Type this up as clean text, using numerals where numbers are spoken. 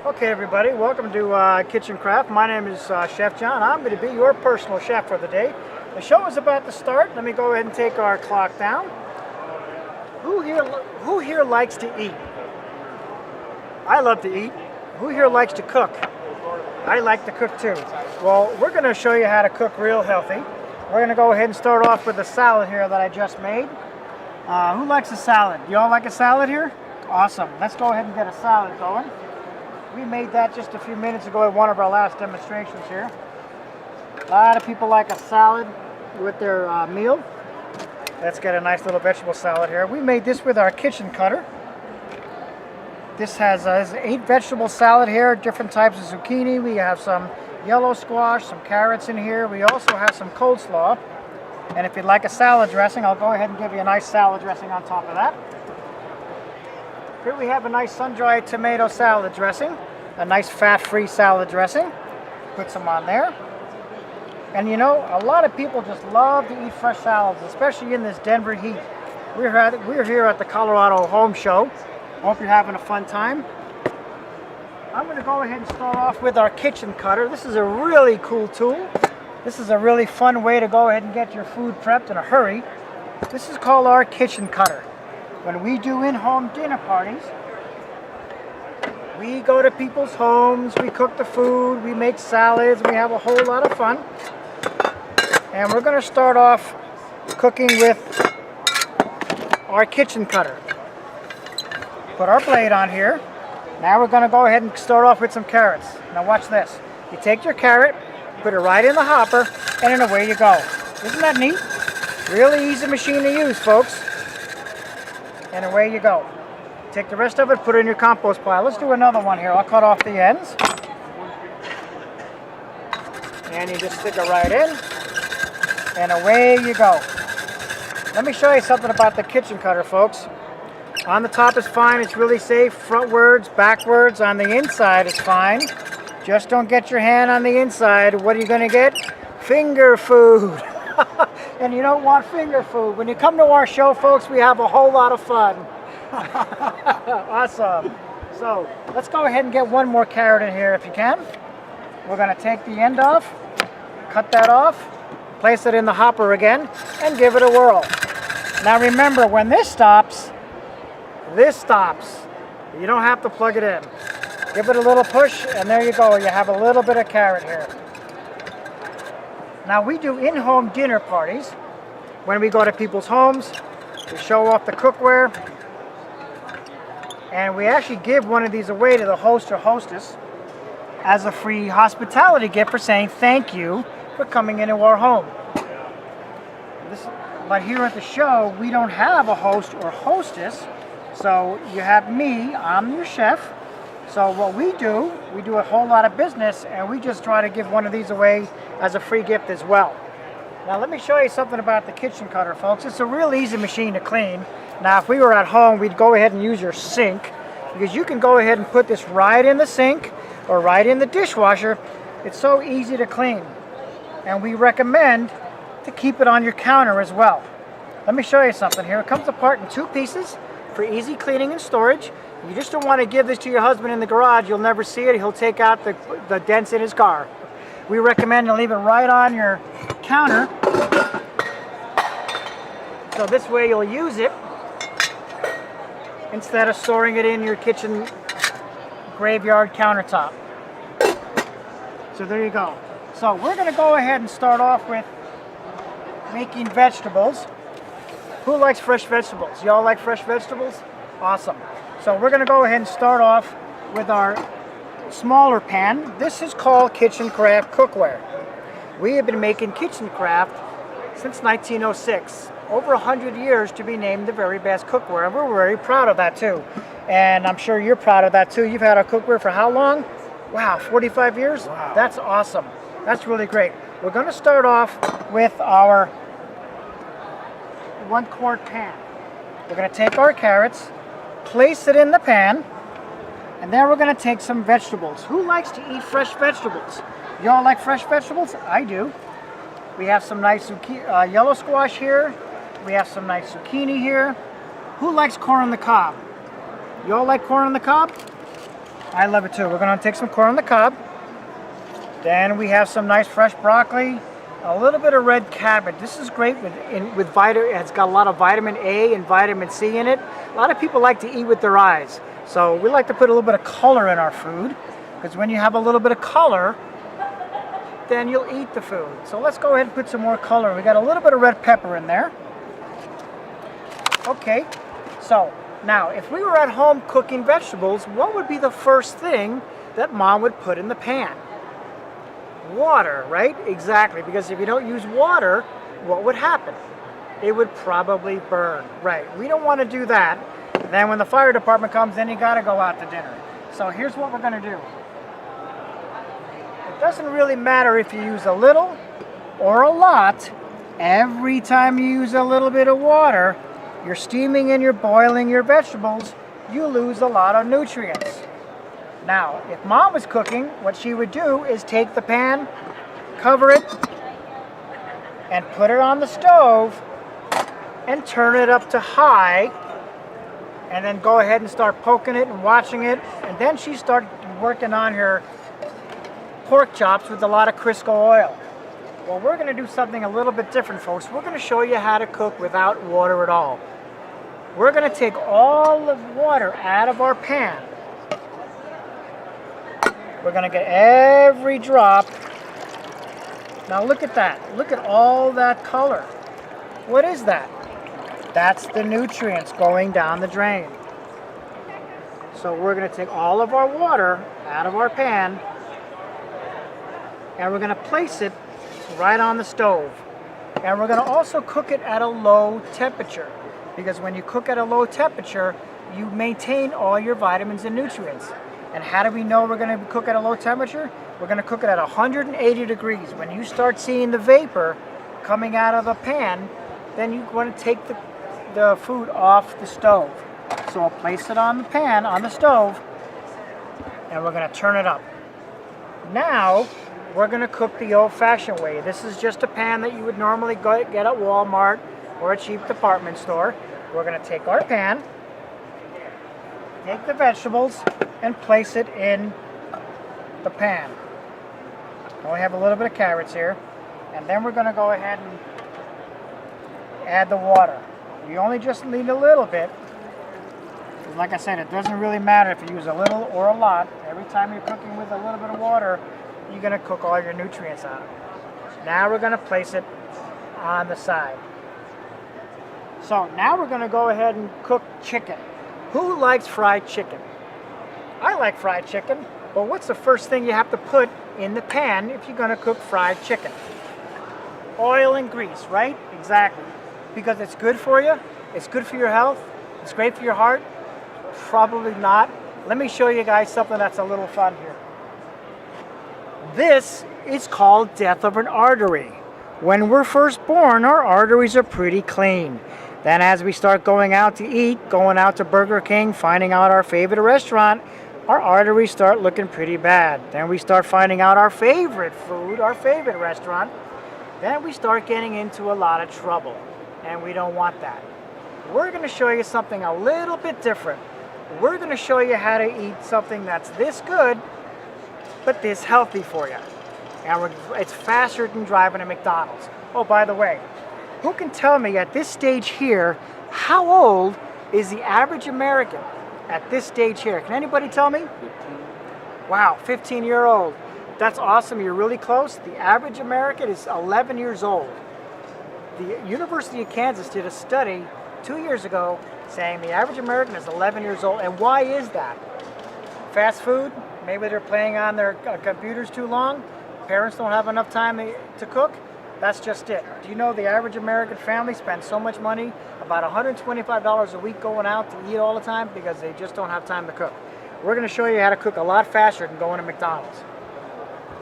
Okay, everybody, welcome to Kitchen Craft. My name is Chef John. I'm going to be your personal chef for the day. The show is about to start. Let me go ahead and take our clock down. Who here likes to eat? I love to eat. Who here likes to cook? I like to cook too. Well, we're going to show you how to cook real healthy. We're going to go ahead and start off with the salad here that I just made. Who likes a salad? You all like a salad here? Awesome. Let's go ahead and get a salad going. We made that just a few minutes ago at one of our last demonstrations here. A lot of people like a salad with their meal. Let's get a nice little vegetable salad here. We made this with our kitchen cutter. This has an 8 vegetable salad here, different types of zucchini. We have some yellow squash, some carrots in here. We also have some coleslaw. And if you'd like a salad dressing, I'll go ahead and give you a nice salad dressing on top of that. Here we have a nice sun-dried tomato salad dressing, a nice fat-free salad dressing. Put some on there. And you know, a lot of people just love to eat fresh salads, especially in this Denver heat. We're here at the Colorado Home Show. Hope you're having a fun time. I'm going to go ahead and start off with our kitchen cutter. This is a really cool tool. This is a really fun way to go ahead and get your food prepped in a hurry. This is called our kitchen cutter. When we do in-home dinner parties, we go to people's homes, we cook the food, we make salads, we have a whole lot of fun. And we're going to start off cooking with our kitchen cutter. Put our blade on here. Now we're going to go ahead and start off with some carrots. Now watch this. You take your carrot, put it right in the hopper, and then away you go. Isn't that neat? Really easy machine to use, folks. And away you go. Take the rest of it, put it in your compost pile. Let's do another one here. I'll cut off the ends. And you just stick it right in. And away you go. Let me show you something about the kitchen cutter, folks. On the top is fine. It's really safe. Frontwards, backwards. On the inside is fine. Just don't get your hand on the inside. What are you going to get? Finger food. And you don't want finger food. When you come to our show, folks, we have a whole lot of fun. Awesome. So let's go ahead and get one more carrot in here if you can. We're going to take the end off, cut that off, place it in the hopper again, and give it a whirl. Now remember, when this stops. You don't have to plug it in. Give it a little push, and there you go. You have a little bit of carrot here. Now we do in-home dinner parties. When we go to people's homes, we show off the cookware, and we actually give one of these away to the host or hostess as a free hospitality gift for saying thank you for coming into our home. But here at the show, we don't have a host or hostess, so you have me, I'm your chef. So what we do a whole lot of business, and we just try to give one of these away as a free gift as well. Now let me show you something about the kitchen cutter, folks. It's a real easy machine to clean. Now if we were at home, we'd go ahead and use your sink, because you can go ahead and put this right in the sink or right in the dishwasher. It's so easy to clean. And we recommend to keep it on your counter as well. Let me show you something here. It comes apart in 2 pieces for easy cleaning and storage. You just don't want to give this to your husband in the garage. You'll never see it. He'll take out the dents in his car. We recommend to leave it right on your counter. So this way you'll use it instead of storing it in your kitchen graveyard countertop. So there you go. So we're going to go ahead and start off with making vegetables. Who likes fresh vegetables? Y'all like fresh vegetables? Awesome. So we're going to go ahead and start off with our smaller pan. This is called Kitchen Craft cookware. We have been making Kitchen Craft since 1906. Over 100 years to be named the very best cookware. And we're very proud of that too. And I'm sure you're proud of that too. You've had our cookware for how long? Wow, 45 years? Wow. That's awesome. That's really great. We're going to start off with our 1-quart pan. We're going to take our carrots, place it in the pan, and then we're going to take some vegetables. Who likes to eat fresh vegetables? Y'all like fresh vegetables? I do. We have some nice yellow squash here. We have some nice zucchini here. Who likes corn on the cob? Y'all like corn on the cob? I love it too. We're going to take some corn on the cob. Then we have some nice fresh broccoli, a little bit of red cabbage. This is great with vitamin. It's got a lot of vitamin A and vitamin C in it. A lot of people like to eat with their eyes. So we like to put a little bit of color in our food, because when you have a little bit of color, then you'll eat the food. So let's go ahead and put some more color. We got a little bit of red pepper in there. Okay, so now if we were at home cooking vegetables, what would be the first thing that Mom would put in the pan? Water, right? Exactly, because if you don't use water, what would happen? It would probably burn, right? We don't want to do that. Then when the fire department comes in, you got to go out to dinner. So here's what we're going to do. It doesn't really matter if you use a little or a lot. Every time you use a little bit of water, you're steaming and you're boiling your vegetables, you lose a lot of nutrients. Now, if Mom was cooking, what she would do is take the pan, cover it, and put it on the stove, and turn it up to high, and then go ahead and start poking it and watching it, and then she started working on her pork chops with a lot of Crisco oil. Well, we're going to do something a little bit different, folks. We're going to show you how to cook without water at all. We're going to take all the water out of our pan. We're going to get every drop. Now look at that. Look at all that color. What is that? That's the nutrients going down the drain. So we're going to take all of our water out of our pan, and we're going to place it right on the stove. And we're going to also cook it at a low temperature, because when you cook at a low temperature, you maintain all your vitamins and nutrients. And how do we know we're going to cook at a low temperature? We're going to cook it at 180 degrees. When you start seeing the vapor coming out of the pan, then you want to take the food off the stove. So I'll place it on the pan, on the stove, and we're going to turn it up. Now, we're going to cook the old-fashioned way. This is just a pan that you would normally get at Walmart or a cheap department store. We're going to take our pan, take the vegetables, and place it in the pan. I have a little bit of carrots here, and then we're going to go ahead and add the water. You only just need a little bit, because like I said, it doesn't really matter if you use a little or a lot. Every time you're cooking with a little bit of water, you're going to cook all your nutrients out of it. Now we're going to place it on the side. So now we're going to go ahead and cook chicken. Who likes fried chicken? I like fried chicken, but what's the first thing you have to put in the pan if you're going to cook fried chicken? Oil and grease, right? Exactly. Because it's good for you, it's good for your health, it's great for your heart. Probably not. Let me show you guys something that's a little fun here. This is called death of an artery. When we're first born, our arteries are pretty clean. Then as we start going out to eat, going out to Burger King, finding out our favorite restaurant, our arteries start looking pretty bad. Then we start finding out our favorite food, our favorite restaurant. Then we start getting into a lot of trouble, and we don't want that. We're going to show you something a little bit different. We're going to show you how to eat something that's this good, but this healthy for you. And it's faster than driving to McDonald's. Oh, by the way, who can tell me at this stage here, how old is the average American at this stage here? Can anybody tell me? 15. Wow, 15-year-old. That's awesome. You're really close. The average American is 11 years old. The University of Kansas did a study 2 years ago saying the average American is 11 years old. And why is that? Fast food? Maybe they're playing on their computers too long. Parents don't have enough time to cook. That's just it. Do you know the average American family spends so much money, about $125 a week going out to eat all the time because they just don't have time to cook. We're going to show you how to cook a lot faster than going to McDonald's.